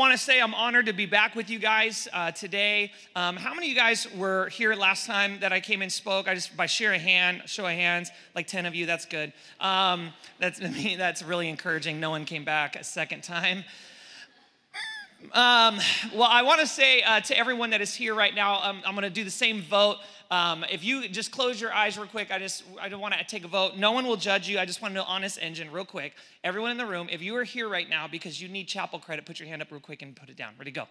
want to say I'm honored to be back with you guys today. How many of you guys were here last time that I came and spoke? I just, by show of hands, like 10 of you, that's good. That's really encouraging. No one came back a second time. Well, I want to say to everyone that is here right now, I'm going to do the same vote. If you just close your eyes real quick, I don't want to take a vote. No one will judge you. I just want to know honest engine real quick. Everyone in the room, if you are here right now because you need chapel credit, put your hand up real quick and put it down. Ready, go.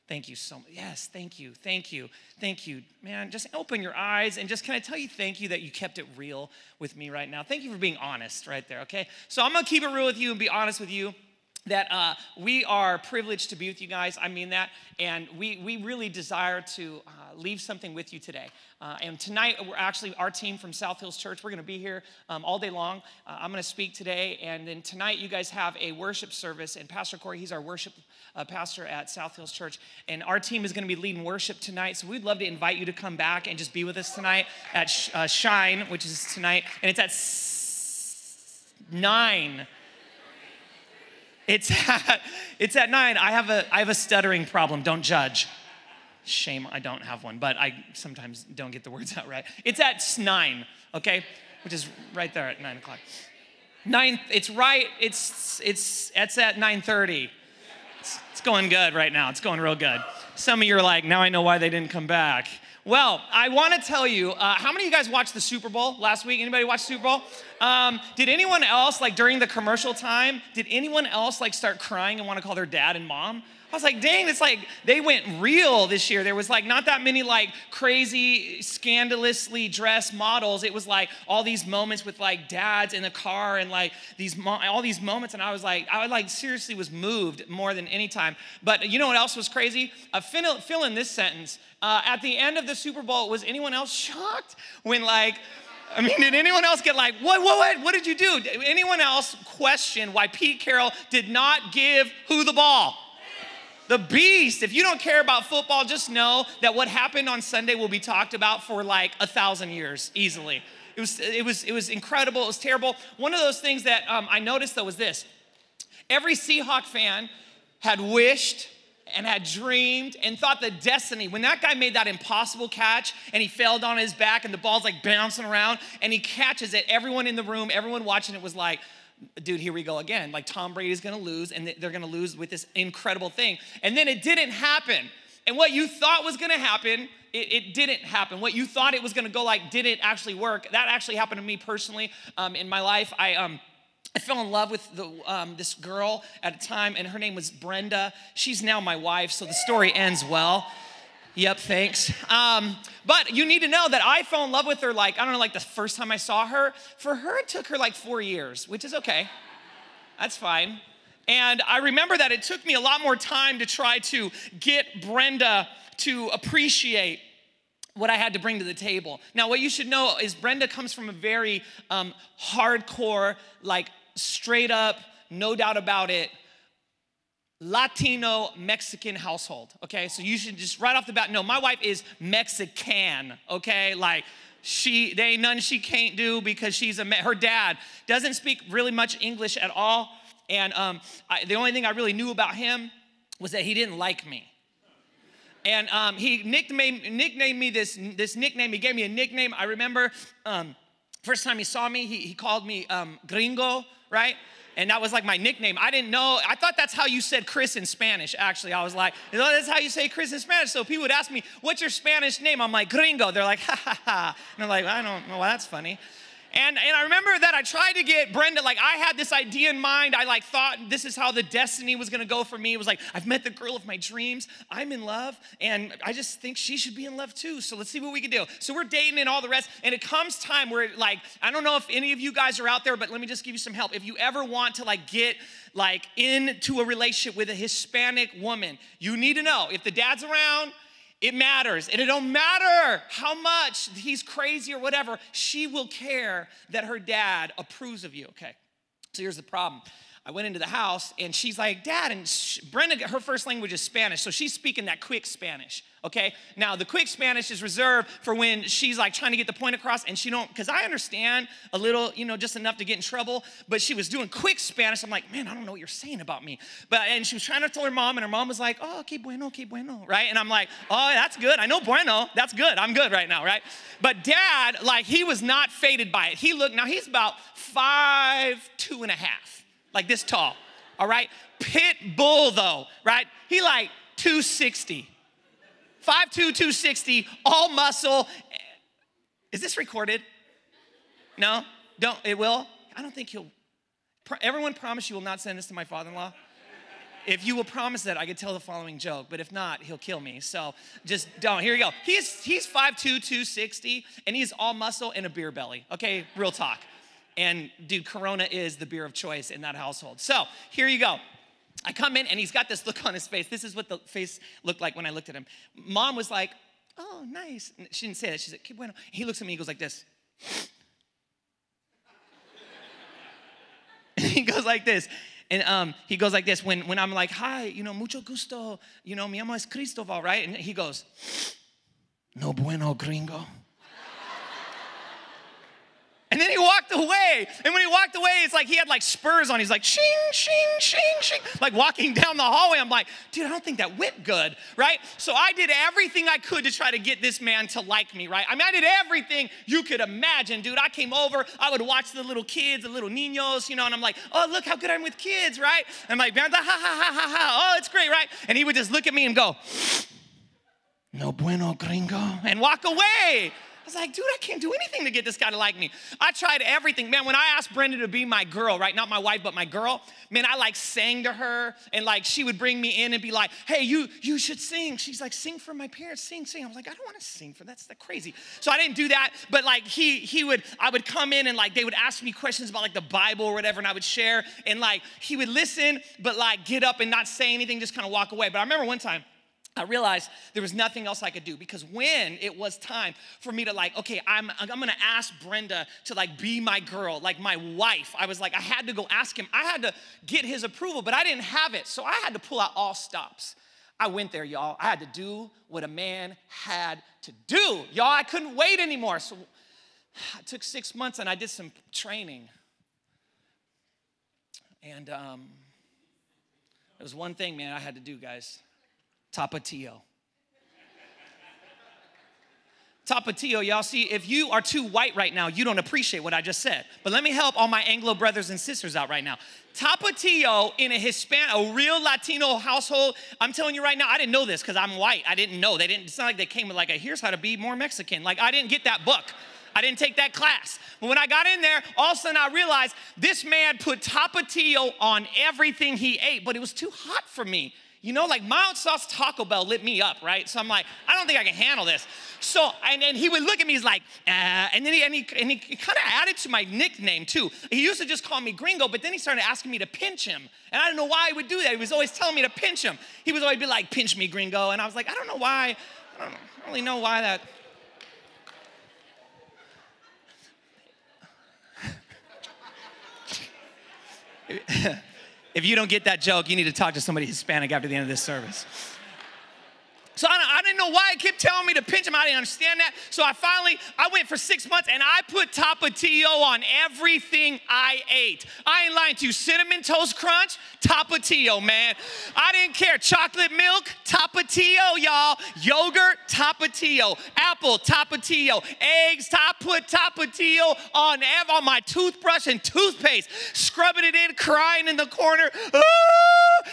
Thank you so much. Yes, thank you. Man, just open your eyes and just can I tell you thank you that you kept it real with me right now. Thank you for being honest right there, okay? So I'm going to keep it real with you and be honest with you. That we are privileged to be with you guys. I mean that. And we really desire to leave something with you today. And tonight, we're actually, our team from South Hills Church, we're going to be here all day long. I'm going to speak today. And then tonight, you guys have a worship service. And Pastor Corey, he's our worship pastor at South Hills Church. And our team is going to be leading worship tonight. So we'd love to invite you to come back and just be with us tonight at Shine, which is tonight. And it's at 9. It's at 9. I have a stuttering problem. Don't judge. Shame I don't have one, but I sometimes don't get the words out right. It's at 9, okay? Which is right there at 9 o'clock. 9, it's right, it's at 9:30. It's going good right now. It's going real good. Some of you are like, now I know why they didn't come back. Well, I want to tell you, how many of you guys watched the Super Bowl last week? Anybody watch the Super Bowl? Did anyone else, like during the commercial time, did anyone else like start crying and want to call their dad and mom? I was like, dang, it's like they went real this year. There was like not that many like crazy, scandalously dressed models. It was like all these moments with like dads in the car and like all these moments. And I was like seriously was moved more than any time. But you know what else was crazy? Fill in this sentence. At the end of the Super Bowl, was anyone else shocked when did anyone else get like, what did you do? Did anyone else question why Pete Carroll did not give who the ball? The beast. If you don't care about football, just know that what happened on Sunday will be talked about for like 1,000 years easily. It was incredible. It was terrible. One of those things that I noticed though was this. Every Seahawk fan had wished and had dreamed and thought the destiny, when that guy made that impossible catch and he fell on his back and the ball's like bouncing around and he catches it, everyone in the room, everyone watching it was like, dude, here we go again. Like Tom Brady's gonna lose and they're gonna lose with this incredible thing. And then it didn't happen. And what you thought was gonna happen, it didn't happen. What you thought it was gonna go like didn't actually work. That actually happened to me personally in my life. I fell in love with this girl at a time, and her name was Brenda. She's now my wife, so the story ends well. Yep, thanks. But you need to know that I fell in love with her like the first time I saw her. For her, it took her like 4 years, which is okay. That's fine. And I remember that it took me a lot more time to try to get Brenda to appreciate what I had to bring to the table. Now, what you should know is Brenda comes from a very hardcore, like straight up, no doubt about it, Latino Mexican household, okay? So you should just right off the bat know my wife is Mexican, okay? Like there ain't nothing she can't do because her dad doesn't speak really much English at all. And the only thing I really knew about him was that he didn't like me. And he nicknamed me this nickname. He gave me a nickname. I remember first time he saw me, he called me Gringo, right? And that was like my nickname. I didn't know. I thought that's how you said Chris in Spanish, actually. I was like, that's how you say Chris in Spanish. So people would ask me, what's your Spanish name? I'm like, Gringo. They're like, ha, ha, ha. And I'm like, I don't know. Well, that's funny. And I remember that I tried to get Brenda, like I had this idea in mind. I like thought this is how the destiny was gonna go for me. It was like, I've met the girl of my dreams. I'm in love, and I just think she should be in love too. So let's see what we can do. So we're dating and all the rest, and it comes time where like, I don't know if any of you guys are out there, but let me just give you some help. If you ever want to like get like into a relationship with a Hispanic woman, you need to know if the dad's around, it matters. And it don't matter how much he's crazy or whatever, she will care that her dad approves of you, okay? So here's the problem. I went into the house, and she's like, Dad, and Brenda, her first language is Spanish, so she's speaking that quick Spanish, okay? Now, the quick Spanish is reserved for when she's like trying to get the point across, and she don't, because I understand a little, just enough to get in trouble, but she was doing quick Spanish. I'm like, man, I don't know what you're saying about me. And she was trying to tell her mom, and her mom was like, oh, que bueno, right? And I'm like, oh, that's good. I know bueno, that's good. I'm good right now, right? But Dad, like, he was not faded by it. Now he's about 5'2.5". Like this tall, all right? Pit bull though, right? He like 260. 5'2", 260, all muscle. Is this recorded? No? Don't, it will? I don't think he'll. Everyone promise you will not send this to my father-in-law? If you will promise that, I could tell the following joke, but if not, he'll kill me. So just don't. Here you go. He's 5'2", 260, and he's all muscle and a beer belly. Okay, real talk. And dude, Corona is the beer of choice in that household. So here you go. I come in and he's got this look on his face. This is what the face looked like when I looked at him. Mom was like, oh, nice. She didn't say that. She said, que bueno. He looks at me, he goes like this. And he goes like this. And he goes like this when I'm like, hi, mucho gusto, mi amo es Cristobal, right? And he goes, no bueno, gringo. And then he walked away. And when he walked away, it's like he had like spurs on. He's like, shing, shing, shing, shing. Like walking down the hallway. I'm like, dude, I don't think that went good, right? So I did everything I could to try to get this man to like me, right? I mean, I did everything you could imagine, dude. I came over. I would watch the little kids, the little niños, and I'm like, oh, look how good I'm with kids, right? I'm like, ha, ha, ha, ha, ha. Oh, it's great, right? And he would just look at me and go, no bueno, gringo, and walk away. I was like, dude, I can't do anything to get this guy to like me. I tried everything. Man, when I asked Brenda to be my girl, right? Not my wife, but my girl. Man, I like sang to her. And like she would bring me in and be like, hey, you should sing. She's like, sing for my parents, sing. I was like, I don't want to sing for that's crazy. So I didn't do that. But like I would come in and like they would ask me questions about like the Bible or whatever. And I would share. And like he would listen, but like get up and not say anything, just kind of walk away. But I remember one time, I realized there was nothing else I could do because when it was time for me to like, okay, I'm gonna ask Brenda to like be my girl, like my wife. I was like, I had to go ask him. I had to get his approval, but I didn't have it. So I had to pull out all stops. I went there, y'all. I had to do what a man had to do. Y'all, I couldn't wait anymore. So I took 6 months and I did some training. And there was one thing, man, I had to do, guys. Tapatio. Tapatio, y'all see, if you are too white right now, you don't appreciate what I just said. But let me help all my Anglo brothers and sisters out right now. Tapatio in a real Latino household, I'm telling you right now, I didn't know this because I'm white. I didn't know. It's not like they came with like here's how to be more Mexican. Like I didn't get that book. I didn't take that class. But when I got in there, all of a sudden I realized this man put Tapatio on everything he ate, but it was too hot for me. Like mild sauce Taco Bell lit me up, right? So I'm like, I don't think I can handle this. So, and he would look at me, he's like, and then he kind of added to my nickname too. He used to just call me Gringo, but then he started asking me to pinch him. And I don't know why he would do that. He was always telling me to pinch him. He would always be like, pinch me, Gringo. And I was like, I don't know why. I don't really know why that. If you don't get that joke, you need to talk to somebody Hispanic after the end of this service. So I didn't know why he kept telling me to pinch him. I didn't understand that. So I went for 6 months and I put Tapatio on everything I ate. I ain't lying to you. Cinnamon Toast Crunch, Tapatio, man. I didn't care. Chocolate milk, Tapatio, y'all. Yogurt, Tapatio. Apple, Tapatio. Eggs, I put Tapatio on my toothbrush and toothpaste. Scrubbing it in, crying in the corner.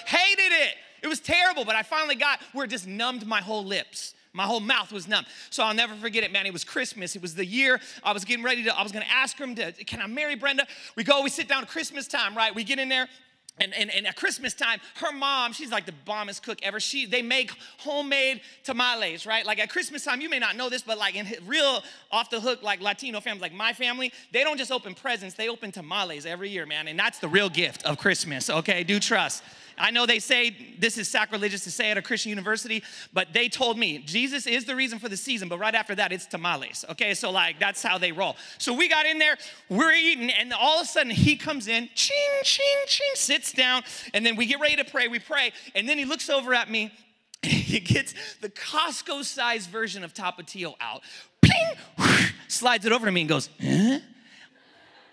Hated it. It was terrible, but I finally got where it just numbed my whole lips. My whole mouth was numb. So I'll never forget it, man. It was Christmas. It was the year I was getting ready I was going to ask him can I marry Brenda? We sit down at Christmas time, right? We get in there. And at Christmas time, her mom, she's like the bombest cook ever. They make homemade tamales, right? Like at Christmas time, you may not know this, but like in real off the hook, like Latino families, like my family, they don't just open presents, they open tamales every year, man. And that's the real gift of Christmas, okay? Do trust. I know they say this is sacrilegious to say at a Christian university, but they told me Jesus is the reason for the season, but right after that, it's tamales, okay? So like, that's how they roll. So we got in there, we're eating, and all of a sudden he comes in, ching, ching, ching, sits down, and then we get ready to pray, we pray, and then he looks over at me, he gets the Costco-sized version of Tapatio out, ping, slides it over to me and goes, eh?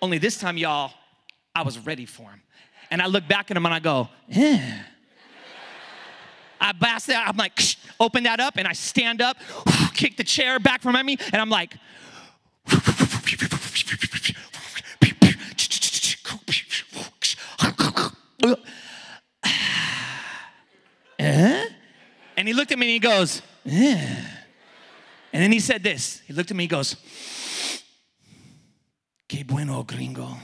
Only this time, y'all, I was ready for him. And I look back at him and I go, eh. I blast that, I'm like, open that up, and I stand up, kick the chair back from me, and I'm like, eh? And he looked at me and he goes, eh. And then he said this. He looked at me and he goes, qué bueno, gringo.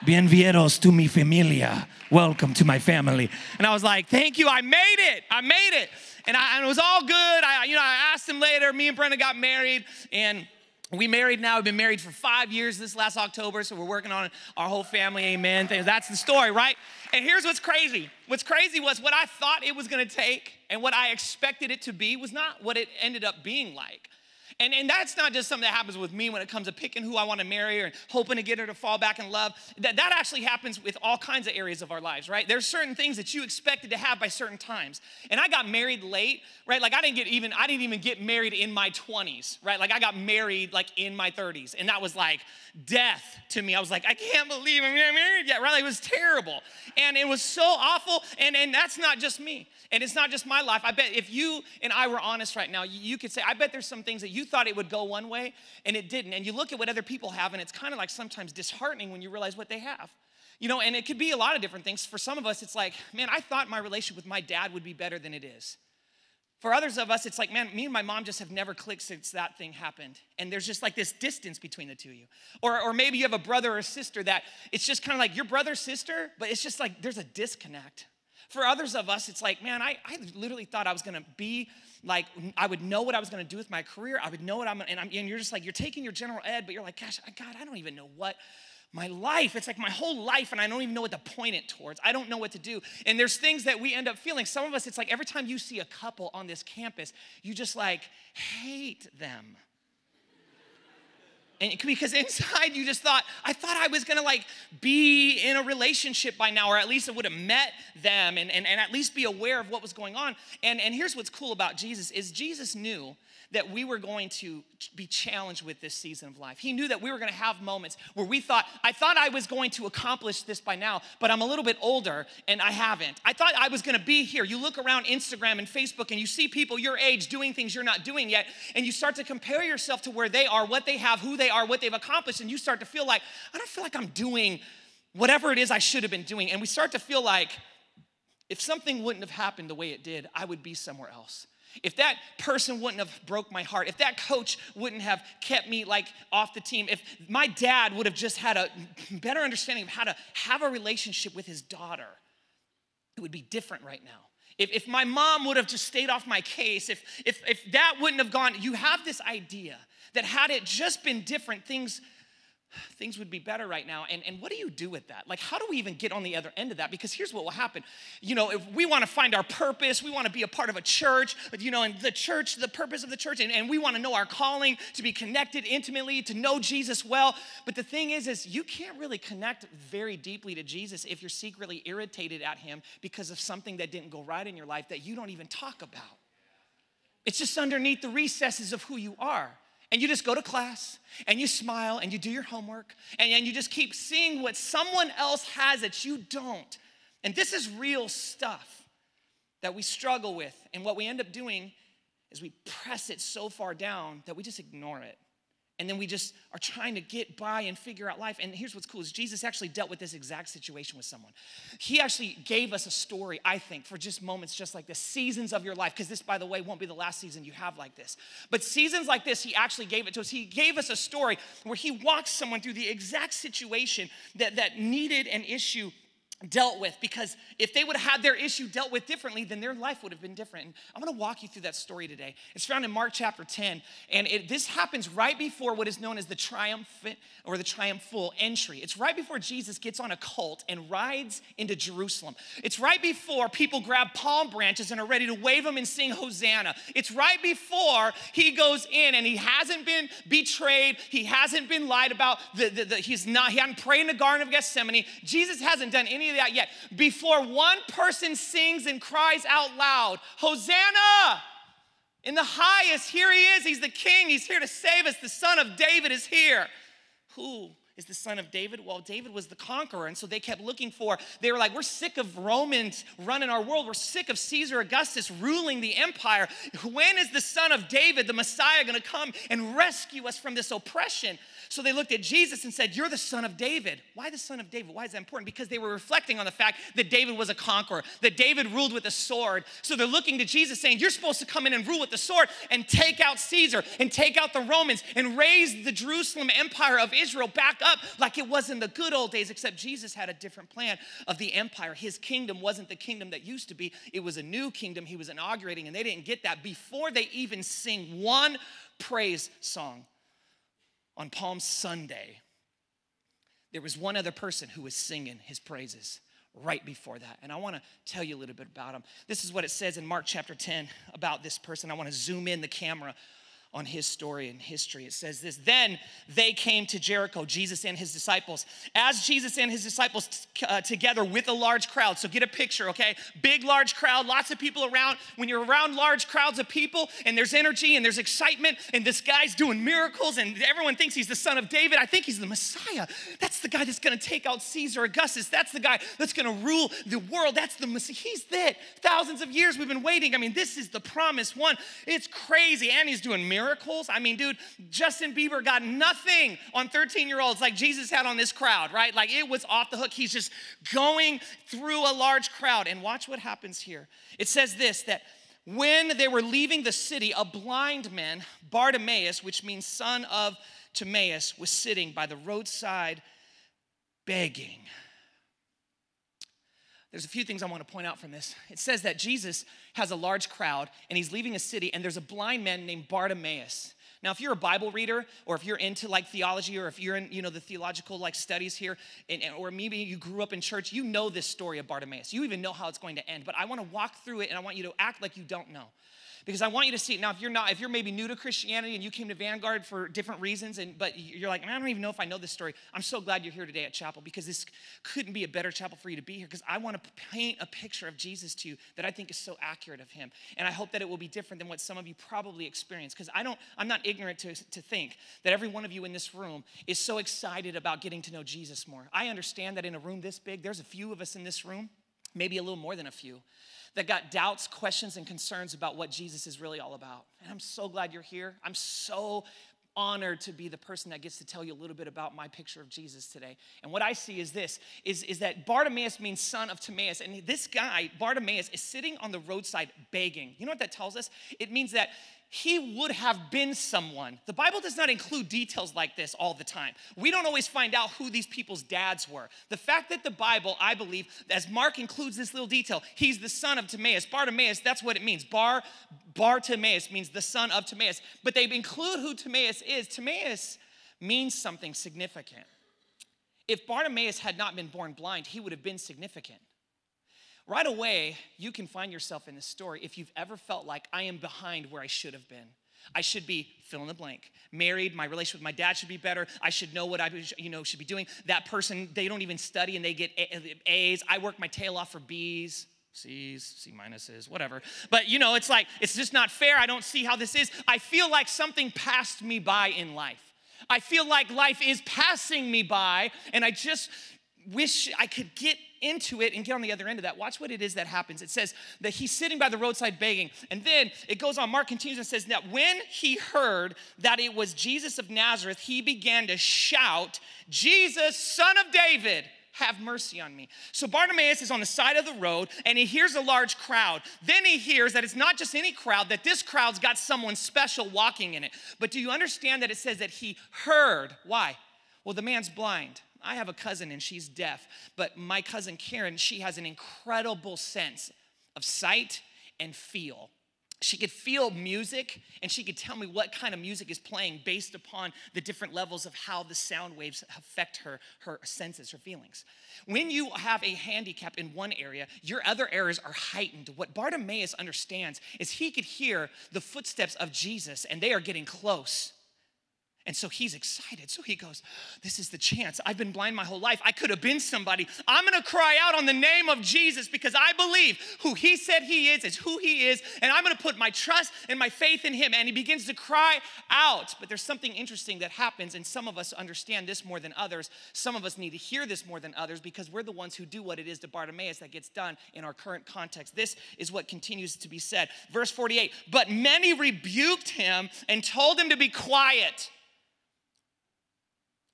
Bienvenidos to mi familia. Welcome to my family. And I was like, thank you, I made it. And it was all good. I asked him later, me and Brenda got married, and we married now. We've been married for 5 years this last October, so we're working on our whole family, amen. That's the story, right? And here's what's crazy. What's crazy was what I thought it was gonna take and what I expected it to be was not what it ended up being like. And that's not just something that happens with me when it comes to picking who I want to marry or hoping to get her to fall back in love. That actually happens with all kinds of areas of our lives, right? There's certain things that you expected to have by certain times. And I got married late, right? Like I didn't even get married in my 20s, right? Like I got married like in my 30s. And that was like death to me. I was like, I can't believe I'm not married yet, right? Like, it was terrible. And it was so awful. And that's not just me. And it's not just my life. I bet if you and I were honest right now, you could say, I bet there's some things that you thought it would go one way and it didn't. And you look at what other people have, and it's kind of like sometimes disheartening when you realize what they have. And it could be a lot of different things. For some of us, it's like, man, I thought my relationship with my dad would be better than it is. For others of us, it's like, man, me and my mom just have never clicked since that thing happened. And there's just like this distance between the two of you. Or maybe you have a brother or sister that it's just kind of like your brother, sister, but it's just like there's a disconnect. For others of us, it's like, man, I literally thought I was gonna be like, I would know what I was gonna do with my career. I would know what and you're just like, you're taking your general ed, but you're like, gosh, God, I don't even know what my life, it's like my whole life, and I don't even know what to point it towards. I don't know what to do. And there's things that we end up feeling. Some of us, it's like every time you see a couple on this campus, you just like hate them. And because inside you just thought, I thought I was gonna like be in a relationship by now, or at least I would have met them and at least be aware of what was going on. And here's what's cool about Jesus is Jesus knew that we were going to be challenged with this season of life. He knew that we were gonna have moments where I thought I was going to accomplish this by now, but I'm a little bit older and I haven't. I thought I was gonna be here. You look around Instagram and Facebook and you see people your age doing things you're not doing yet, and you start to compare yourself to where they are, what they have, who they are, what they've accomplished, and you start to feel like, I don't feel like I'm doing whatever it is I should have been doing. And we start to feel like if something wouldn't have happened the way it did, I would be somewhere else. If that person wouldn't have broke my heart, if that coach wouldn't have kept me like off the team, if my dad would have just had a better understanding of how to have a relationship with his daughter, it would be different right now. If my mom would have just stayed off my case, if that wouldn't have gone, you have this idea that had it just been different, things would be better right now. And what do you do with that? Like, how do we even get on the other end of that? Because here's what will happen. If we want to find our purpose, we want to be a part of a church, and the church, the purpose of the church, and we want to know our calling, to be connected intimately, to know Jesus well. But the thing is you can't really connect very deeply to Jesus if you're secretly irritated at him because of something that didn't go right in your life that you don't even talk about. It's just underneath the recesses of who you are. And you just go to class, and you smile, and you do your homework, and you just keep seeing what someone else has that you don't. And this is real stuff that we struggle with. And what we end up doing is we press it so far down that we just ignore it. And then we just are trying to get by and figure out life. And here's what's cool is Jesus actually dealt with this exact situation with someone. He actually gave us a story, I think, for just moments just like this, seasons of your life, because this, by the way, won't be the last season you have like this. But seasons like this, he actually gave it to us. He gave us a story where he walked someone through the exact situation that needed an issue dealt with, because if they would have had their issue dealt with differently, then their life would have been different. And I'm going to walk you through that story today. It's found in Mark chapter 10, and this happens right before what is known as the triumphant or the triumphal entry. It's right before Jesus gets on a colt and rides into Jerusalem. It's right before people grab palm branches and are ready to wave them and sing Hosanna. It's right before he goes in, and he hasn't been betrayed. He hasn't been lied about. He hadn't prayed in the Garden of Gethsemane. Jesus hasn't done any of that yet. Before one person sings and cries out loud, Hosanna in the highest, here he is. He's the king. He's here to save us. The Son of David is here. Who is the Son of David? Well, David was the conqueror, and so they kept looking for, they were like, we're sick of Romans running our world. We're sick of Caesar Augustus ruling the empire. When is the Son of David, the Messiah, going to come and rescue us from this oppression? So they looked at Jesus and said, you're the Son of David. Why the Son of David? Why is that important? Because they were reflecting on the fact that David was a conqueror, that David ruled with a sword. So they're looking to Jesus saying, you're supposed to come in and rule with the sword and take out Caesar and take out the Romans and raise the Jerusalem empire of Israel back up like it was in the good old days, except Jesus had a different plan of the empire. His kingdom wasn't the kingdom that used to be. It was a new kingdom he was inaugurating, and they didn't get that before they even sing one praise song. On Palm Sunday, there was one other person who was singing his praises right before that. And I want to tell you a little bit about him. This is what it says in Mark chapter 10 about this person. I want to zoom in the camera on his story and history. It says this: then they came to Jericho, Jesus and his disciples. As Jesus and his disciples together with a large crowd. So get a picture, okay? Big, large crowd, lots of people around. When you're around large crowds of people and there's energy and there's excitement and this guy's doing miracles and everyone thinks he's the Son of David, I think he's the Messiah. That's the guy that's going to take out Caesar Augustus. That's the guy that's going to rule the world. That's the Messiah. He's that. Thousands of years we've been waiting. I mean, this is the promised one. It's crazy. And he's doing miracles. I mean, dude, Justin Bieber got nothing on 13-year-olds like Jesus had on this crowd, right? Like, it was off the hook. He's just going through a large crowd. And watch what happens here. It says this, that when they were leaving the city, a blind man, Bartimaeus, which means son of Timaeus, was sitting by the roadside begging. There's a few things I want to point out from this. It says that Jesus has a large crowd and he's leaving a city, and there's a blind man named Bartimaeus. Now, if you're a Bible reader, or if you're into like theology, or if you're in, the theological like studies here, or maybe you grew up in church, you know this story of Bartimaeus. You even know how it's going to end. But I want to walk through it, and I want you to act like you don't know. Because I want you to see it. Now, if you're maybe new to Christianity and you came to Vanguard for different reasons, but you're like, I don't even know if I know this story. I'm so glad you're here today at chapel, because this couldn't be a better chapel for you to be here, because I want to paint a picture of Jesus to you that I think is so accurate of him. And I hope that it will be different than what some of you probably experience, because I'm not ignorant to think that every one of you in this room is so excited about getting to know Jesus more. I understand that in a room this big, there's a few of us in this room, maybe a little more than a few, that got doubts, questions, and concerns about what Jesus is really all about. And I'm so glad you're here. I'm so honored to be the person that gets to tell you a little bit about my picture of Jesus today. And what I see is this, is that Bartimaeus means son of Timaeus. And this guy, Bartimaeus, is sitting on the roadside begging. You know what that tells us? It means that he would have been someone. The Bible does not include details like this all the time. We don't always find out who these people's dads were. The fact that the Bible, I believe, as Mark includes this little detail, he's the son of Timaeus. Bartimaeus, that's what it means. Bartimaeus means the son of Timaeus. But they include who Timaeus is. Timaeus means something significant. If Bartimaeus had not been born blind, he would have been significant. Right away, you can find yourself in this story if you've ever felt like, I am behind where I should have been. I should be fill in the blank. Married, my relationship with my dad should be better. I should know what I should be doing. That person, they don't even study and they get A's. I work my tail off for B's, C's, C minuses, whatever. But it's like, it's just not fair. I don't see how this is. I feel like something passed me by in life. I feel like life is passing me by, and I just wish I could get into it and get on the other end of that. Watch what it is that happens. It says that he's sitting by the roadside begging. And then it goes on. Mark continues and says that when he heard that it was Jesus of Nazareth, he began to shout, Jesus, son of David, have mercy on me. So Bartimaeus is on the side of the road, and he hears a large crowd. Then he hears that it's not just any crowd, that this crowd's got someone special walking in it. But do you understand that it says that he heard? Why? Well, the man's blind. I have a cousin and she's deaf, but my cousin Karen, she has an incredible sense of sight and feel. She could feel music, and she could tell me what kind of music is playing based upon the different levels of how the sound waves affect her senses, her feelings. When you have a handicap in one area, your other areas are heightened. What Bartimaeus understands is he could hear the footsteps of Jesus, and they are getting close. And so he's excited. So he goes, this is the chance. I've been blind my whole life. I could have been somebody. I'm going to cry out on the name of Jesus because I believe who he said he is who he is. And I'm going to put my trust and my faith in him. And he begins to cry out. But there's something interesting that happens. And some of us understand this more than others. Some of us need to hear this more than others because we're the ones who do what it is to Bartimaeus that gets done in our current context. This is what continues to be said. Verse 48, but many rebuked him and told him to be quiet.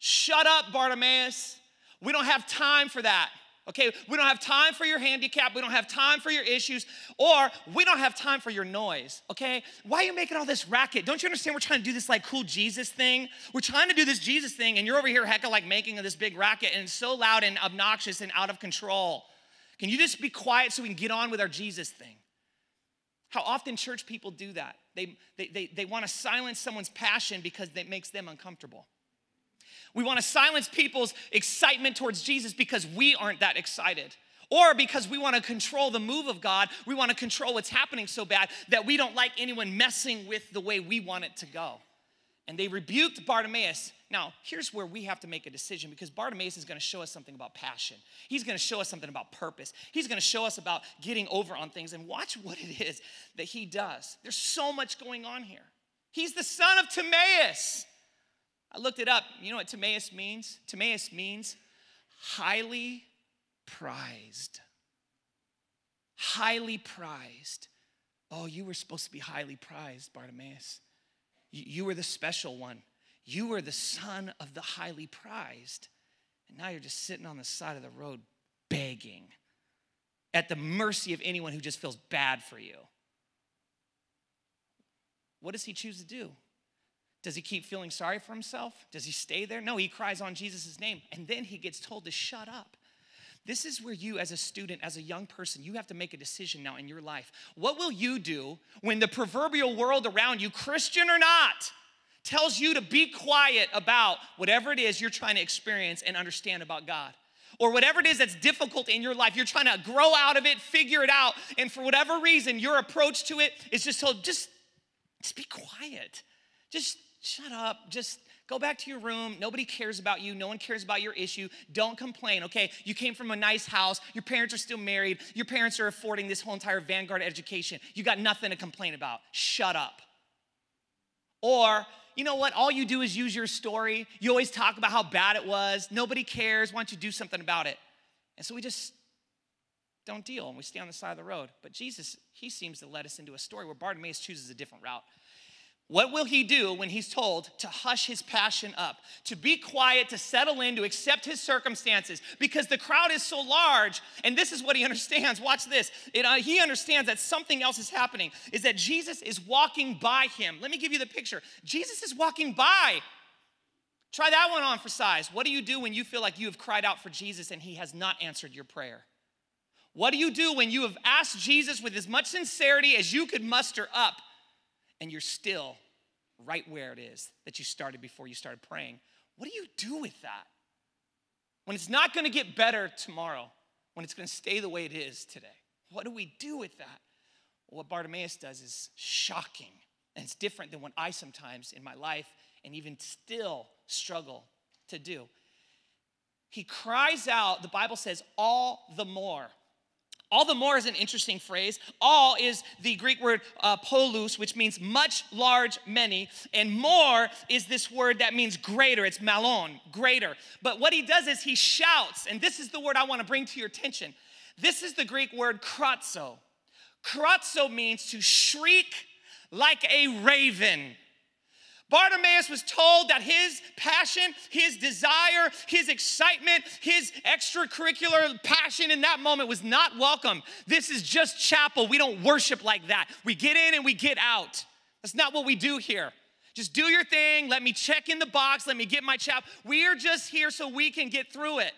Shut up, Bartimaeus. We don't have time for that, okay? We don't have time for your handicap. We don't have time for your issues, or we don't have time for your noise, okay? Why are you making all this racket? Don't you understand we're trying to do this like cool Jesus thing? We're trying to do this Jesus thing, and you're over here hecka like making this big racket, and it's so loud and obnoxious and out of control. Can you just be quiet so we can get on with our Jesus thing? How often church people do that. They want to silence someone's passion because it makes them uncomfortable. We want to silence people's excitement towards Jesus because we aren't that excited. Or because we want to control the move of God. We want to control what's happening so bad that we don't like anyone messing with the way we want it to go. And they rebuked Bartimaeus. Now, here's where we have to make a decision because Bartimaeus is going to show us something about passion. He's going to show us something about purpose. He's going to show us about getting over on things. And watch what it is that he does. There's so much going on here. He's the son of Timaeus. I looked it up. You know what Timaeus means? Timaeus means highly prized. Highly prized. Oh, you were supposed to be highly prized, Bartimaeus. You were the special one. You were the son of the highly prized. And now you're just sitting on the side of the road begging at the mercy of anyone who just feels bad for you. What does he choose to do? Does he keep feeling sorry for himself? Does he stay there? No, he cries on Jesus' name, and then he gets told to shut up. This is where you, as a student, as a young person, you have to make a decision now in your life. What will you do when the proverbial world around you, Christian or not, tells you to be quiet about whatever it is you're trying to experience and understand about God? Or whatever it is that's difficult in your life, you're trying to grow out of it, figure it out, and for whatever reason, your approach to it is just told, just be quiet. Just shut up. Just go back to your room. Nobody cares about you. No one cares about your issue. Don't complain, okay? You came from a nice house. Your parents are still married. Your parents are affording this whole entire Vanguard education. You got nothing to complain about. Shut up. Or, you know what? All you do is use your story. You always talk about how bad it was. Nobody cares. Why don't you do something about it? And so we just don't deal, and we stay on the side of the road. But Jesus, he seems to let us into a story where Bartimaeus chooses a different route. What will he do when he's told to hush his passion up, to be quiet, to settle in, to accept his circumstances? Because the crowd is so large, and this is what he understands. Watch this. He understands that something else is happening, is that Jesus is walking by him. Let me give you the picture. Jesus is walking by. Try that one on for size. What do you do when you feel like you have cried out for Jesus and he has not answered your prayer? What do you do when you have asked Jesus with as much sincerity as you could muster up, and you're still right where it is that you started before you started praying? What do you do with that? When it's not going to get better tomorrow, when it's going to stay the way it is today, what do we do with that? Well, what Bartimaeus does is shocking, and it's different than what I sometimes in my life and even still struggle to do. He cries out, the Bible says, all the more. All the more is an interesting phrase. All is the Greek word polus, which means much, large, many. And more is this word that means greater. It's malon, greater. But what he does is he shouts, and this is the word I want to bring to your attention. This is the Greek word kratzo. Kratzo means to shriek like a raven. Bartimaeus was told that his passion, his desire, his excitement, his extracurricular passion in that moment was not welcome. This is just chapel. We don't worship like that. We get in and we get out. That's not what we do here. Just do your thing. Let me check in the box. Let me get my chap. We are just here so we can get through it.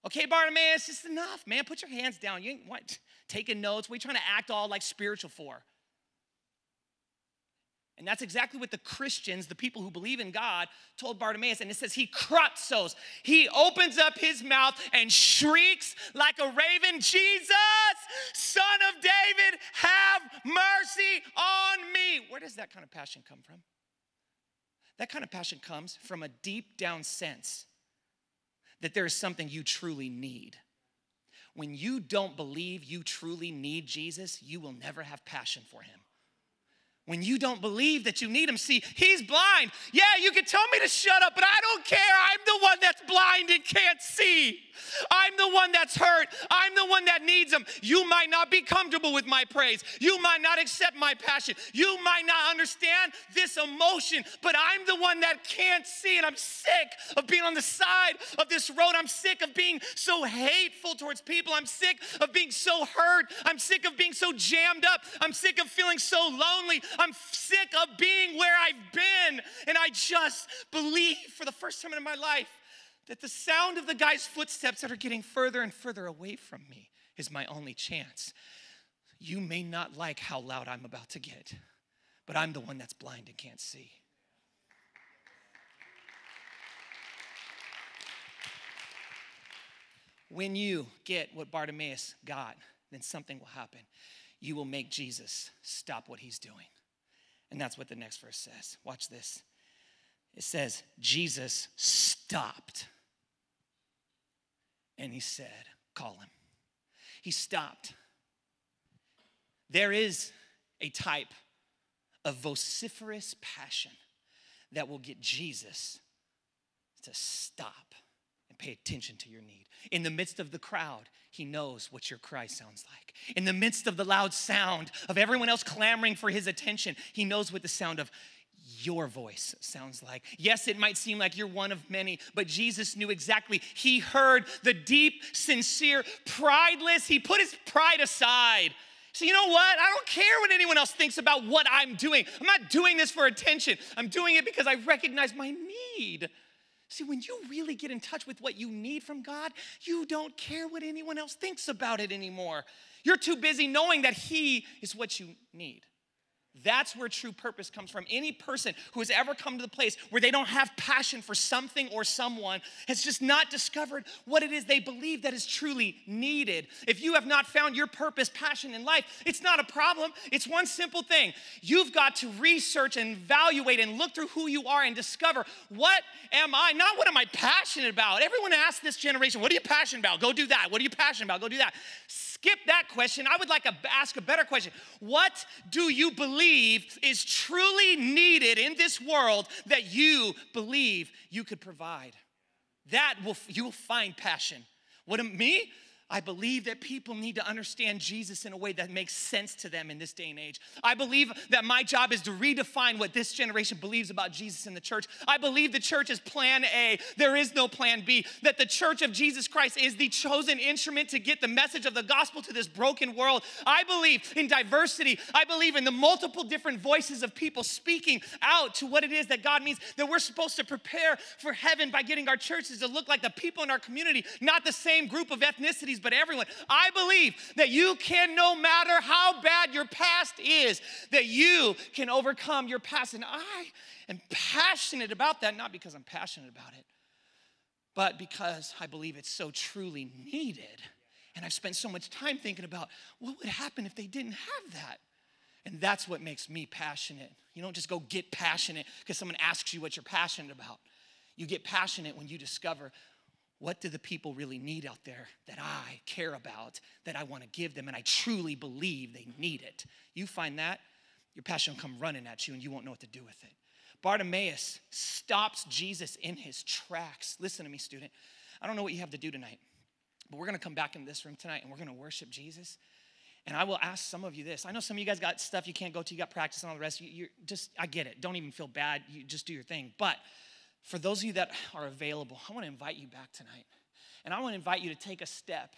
Okay, Bartimaeus, it's enough, man. Put your hands down. You ain't what, taking notes. What are you trying to act all like spiritual for? And that's exactly what the Christians, the people who believe in God, told Bartimaeus. And it says he kratzos. He opens up his mouth and shrieks like a raven, Jesus, Son of David, have mercy on me. Where does that kind of passion come from? That kind of passion comes from a deep down sense that there is something you truly need. When you don't believe you truly need Jesus, you will never have passion for him. When you don't believe that you need him, see, he's blind. Yeah, you can tell me to shut up, but I don't care. I'm the one that's blind and can't see. I'm the one that's hurt. I'm the one that needs him. You might not be comfortable with my praise. You might not accept my passion. You might not understand this emotion, but I'm the one that can't see, and I'm sick of being on the side of this road. I'm sick of being so hateful towards people. I'm sick of being so hurt. I'm sick of being so jammed up. I'm sick of feeling so lonely. I'm sick of being where I've been. And I just believe for the first time in my life that the sound of the guy's footsteps that are getting further and further away from me is my only chance. You may not like how loud I'm about to get, but I'm the one that's blind and can't see. When you get what Bartimaeus got, then something will happen. You will make Jesus stop what he's doing. And that's what the next verse says. Watch this. It says, Jesus stopped. And he said, call him. He stopped. There is a type of vociferous passion that will get Jesus to stop and pay attention to your need. In the midst of the crowd, he knows what your cry sounds like. In the midst of the loud sound of everyone else clamoring for his attention, he knows what the sound of your voice sounds like. Yes, it might seem like you're one of many, but Jesus knew exactly. He heard the deep, sincere, prideless. He put his pride aside. So you know what? I don't care what anyone else thinks about what I'm doing. I'm not doing this for attention. I'm doing it because I recognize my need. See, when you really get in touch with what you need from God, you don't care what anyone else thinks about it anymore. You're too busy knowing that he is what you need. That's where true purpose comes from. Any person who has ever come to the place where they don't have passion for something or someone has just not discovered what it is they believe that is truly needed. If you have not found your purpose, passion in life, it's not a problem. It's one simple thing. You've got to research and evaluate and look through who you are and discover, what am I? Not what am I passionate about? Everyone asks this generation, what are you passionate about? Go do that. What are you passionate about? Go do that. Skip that question. I would like to ask a better question. What do you believe is truly needed in this world that you believe you could provide? You will find passion. Me? I believe that people need to understand Jesus in a way that makes sense to them in this day and age. I believe that my job is to redefine what this generation believes about Jesus in the church. I believe the church is plan A. There is no plan B. That the church of Jesus Christ is the chosen instrument to get the message of the gospel to this broken world. I believe in diversity. I believe in the multiple different voices of people speaking out to what it is that God means. That we're supposed to prepare for heaven by getting our churches to look like the people in our community, not the same group of ethnicities, but everyone. I believe that you can, no matter how bad your past is, that you can overcome your past. And I am passionate about that, not because I'm passionate about it, but because I believe it's so truly needed. And I've spent so much time thinking about what would happen if they didn't have that. And that's what makes me passionate. You don't just go get passionate because someone asks you what you're passionate about. You get passionate when you discover, what do the people really need out there that I care about, that I want to give them, and I truly believe they need it? You find that, your passion will come running at you, and you won't know what to do with it. Bartimaeus stops Jesus in his tracks. Listen to me, student. I don't know what you have to do tonight, but we're going to come back in this room tonight, and we're going to worship Jesus. And I will ask some of you this. I know some of you guys got stuff you can't go to. You got practice and all the rest. I get it. Don't even feel bad. You just do your thing. But for those of you that are available, I want to invite you back tonight. And I want to invite you to take a step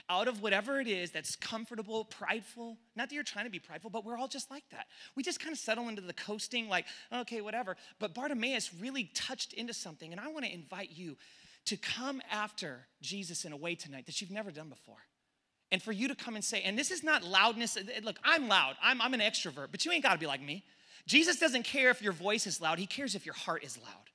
out of whatever it is that's comfortable, prideful. Not that you're trying to be prideful, but we're all just like that. We just kind of settle into the coasting like, okay, whatever. But Bartimaeus really touched into something, and I want to invite you to come after Jesus in a way tonight that you've never done before. And for you to come and say, and this is not loudness. Look, I'm loud. I'm an extrovert, but you ain't got to be like me. Jesus doesn't care if your voice is loud. He cares if your heart is loud.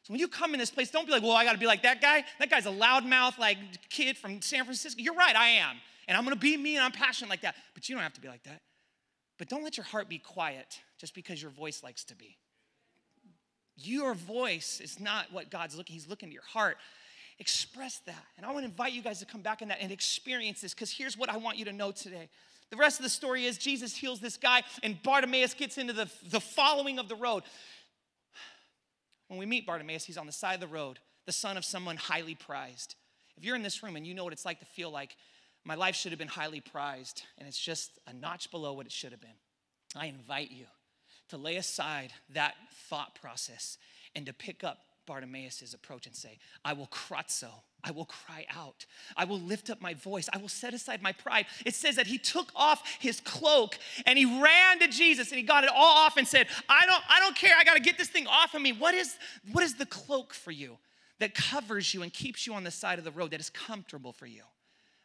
So when you come in this place, don't be like, well, I got to be like that guy. That guy's a loudmouth, like kid from San Francisco. You're right, I am. And I'm going to be me, and I'm passionate like that. But you don't have to be like that. But don't let your heart be quiet just because your voice likes to be. Your voice is not what God's looking. He's looking to your heart. Express that. And I want to invite you guys to come back in that and experience this, because here's what I want you to know today. The rest of the story is Jesus heals this guy, and Bartimaeus gets into the following of the road. When we meet Bartimaeus, he's on the side of the road, the son of someone highly prized. If you're in this room and you know what it's like to feel like my life should have been highly prized and it's just a notch below what it should have been, I invite you to lay aside that thought process and to pick up Bartimaeus' approach and say, I will kratzo, I will cry out, I will lift up my voice, I will set aside my pride. It says that he took off his cloak and he ran to Jesus and he got it all off and said, I don't care, I got to get this thing off of me. What is the cloak for you that covers you and keeps you on the side of the road, that is comfortable for you?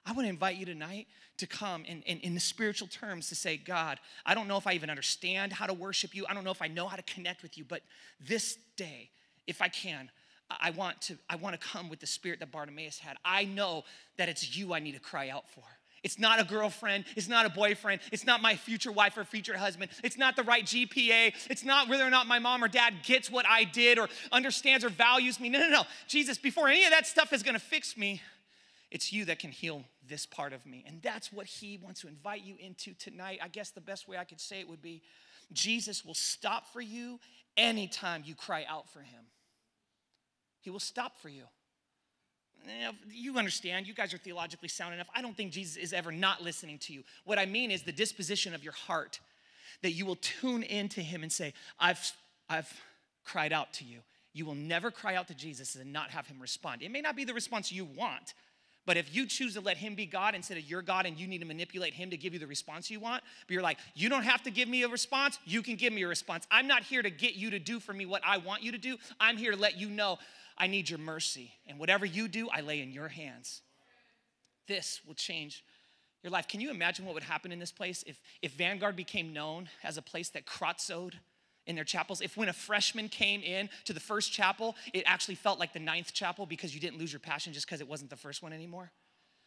I want to invite you tonight to come in the spiritual terms to say, God, I don't know if I even understand how to worship you. I don't know if I know how to connect with you, but this day, if I can, I want to come with the spirit that Bartimaeus had. I know that it's you I need to cry out for. It's not a girlfriend. It's not a boyfriend. It's not my future wife or future husband. It's not the right GPA. It's not whether or not my mom or dad gets what I did or understands or values me. No. Jesus, before any of that stuff is going to fix me, it's you that can heal this part of me. And that's what he wants to invite you into tonight. I guess the best way I could say it would be, Jesus will stop for you anytime you cry out for him. He will stop for you. You understand, you guys are theologically sound enough. I don't think Jesus is ever not listening to you. What I mean is the disposition of your heart, that you will tune into him and say, I've cried out to you. You will never cry out to Jesus and not have him respond. It may not be the response you want, but if you choose to let him be God instead of your God and you need to manipulate him to give you the response you want, but you're like, you don't have to give me a response, you can give me a response. I'm not here to get you to do for me what I want you to do. I'm here to let you know I need your mercy. And whatever you do, I lay in your hands. This will change your life. Can you imagine what would happen in this place if Vanguard became known as a place that kratzoed in their chapels? If when a freshman came in to the first chapel, it actually felt like the 9th chapel because you didn't lose your passion just because it wasn't the first one anymore?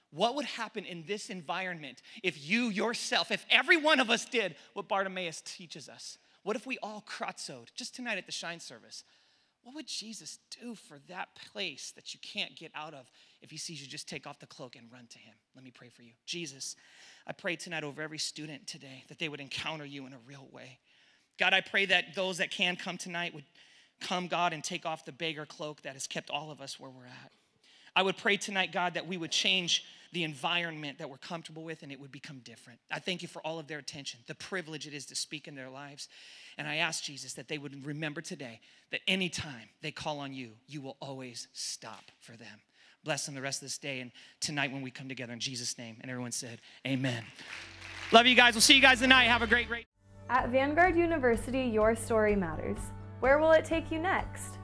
What would happen in this environment if you yourself, if every one of us did what Bartimaeus teaches us? What if we all kratzoed just tonight at the Shine service? What would Jesus do for that place that you can't get out of if he sees you just take off the cloak and run to him? Let me pray for you. Jesus, I pray tonight over every student today that they would encounter you in a real way. God, I pray that those that can come tonight would come, God, and take off the beggar cloak that has kept all of us where we're at. I would pray tonight, God, that we would change the environment that we're comfortable with and it would become different. I thank you for all of their attention, the privilege it is to speak in their lives. And I ask, Jesus, that they would remember today that anytime they call on you, you will always stop for them. Bless them the rest of this day and tonight when we come together in Jesus' name. And everyone said, amen. Love you guys. We'll see you guys tonight. Have a great. At Vanguard University, your story matters. Where will it take you next?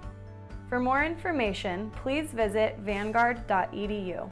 For more information, please visit vanguard.edu.